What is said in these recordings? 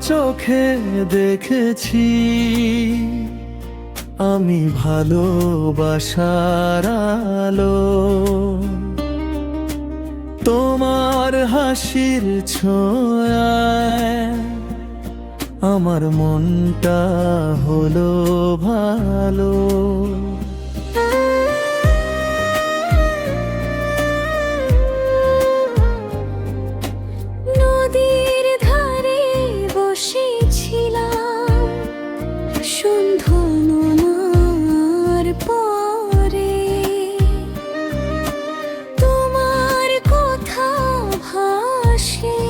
চোখে দেখেছি আমি ভালোবাসার আলো। তোমার হাসির ছোঁয়ায় আমার মনটা হলো ভালো। নদীর ধারে বসেছিলাম সন্ধ্যা নামার পরে, তোমার কথা ভাসে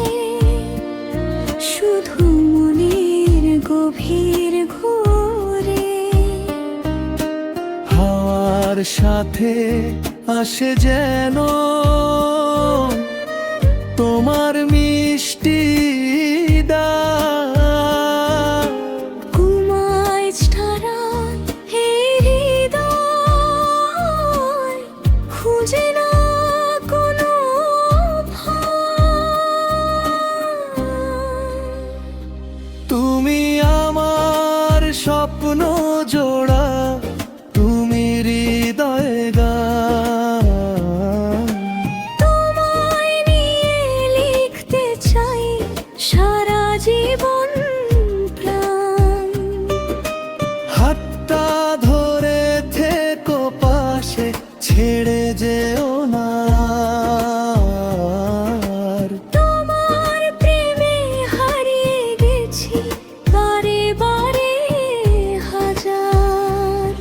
শুধু মনের গভীর ঘোরে। হাওয়ার সাথে আসে যেন তোমার মিষ্টি ডাক। ঘুমায় ছাড়ায় এই হৃদয়, খুঁজে না কোনো ভয়। তুমি আমার স্বপ্ন জোড়া, তুমি হৃদয়ে গান। তোমায় নিয়ে লিখতে চাই সারা জীবন প্রাণ। হাতটা ধরে থেকো পাশে, ছেড়ে যেও না। তোমার প্রেমে হারিয়ে গেছি বারে বারে হাজার।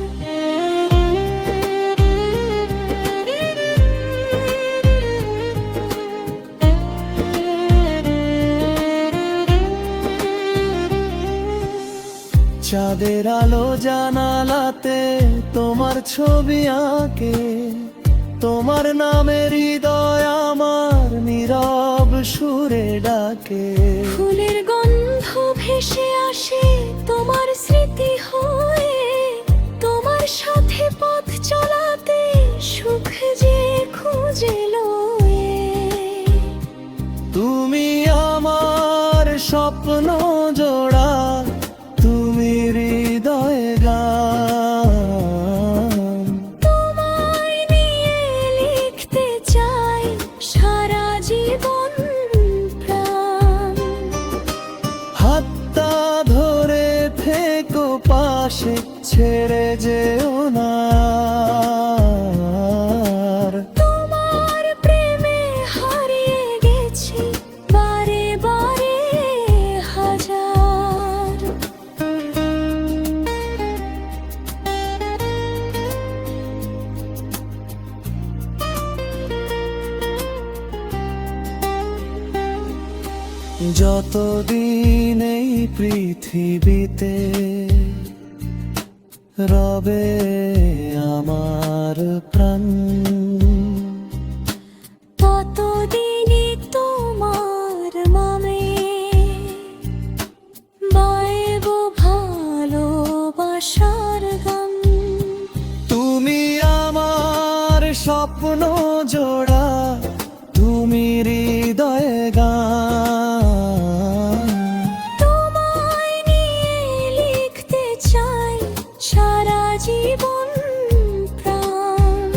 চাঁদের আলো জানালাতে তোমার ছবি আঁকে, তোমার নামের হৃদয় আমার নীরব সুরে ডাকে। ফুলের গন্ধ ভেসে আসে তোমার স্মৃতি হয়ে, তোমার সাথে পথ চলাতে সুখ যে খুঁজে লয়ে। তুমি আমার স্বপ্ন জোড়া, তুমি হৃদয়ে গান। তোমায় নিয়ে লিখতে চাই সারা জীবন প্রাণ। হাতটা ধরে থেকো পাশে, ছেড়ে যেও না। তোমার প্রেমে হারিয়ে গেছি বারে বারে হাজার। যতদিন এই পৃথিবীতে রবে আমার প্রাণ, ততদিনই তোমার নামে গাইব ভালোবাসার গান। তুমি আমার স্বপ্ন জোড়া, তুমি হৃদয়ে গান। তোমায় নিয়ে লিখতে চাই সারা জীবন প্রাণ।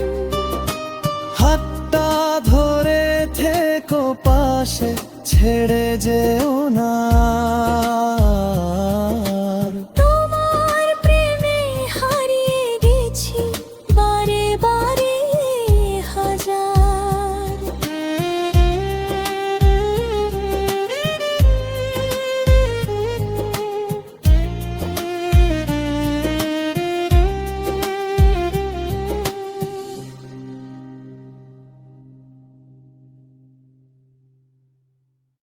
হাতটা ধরে থেকো পাশে, ছেড়ে যেও না।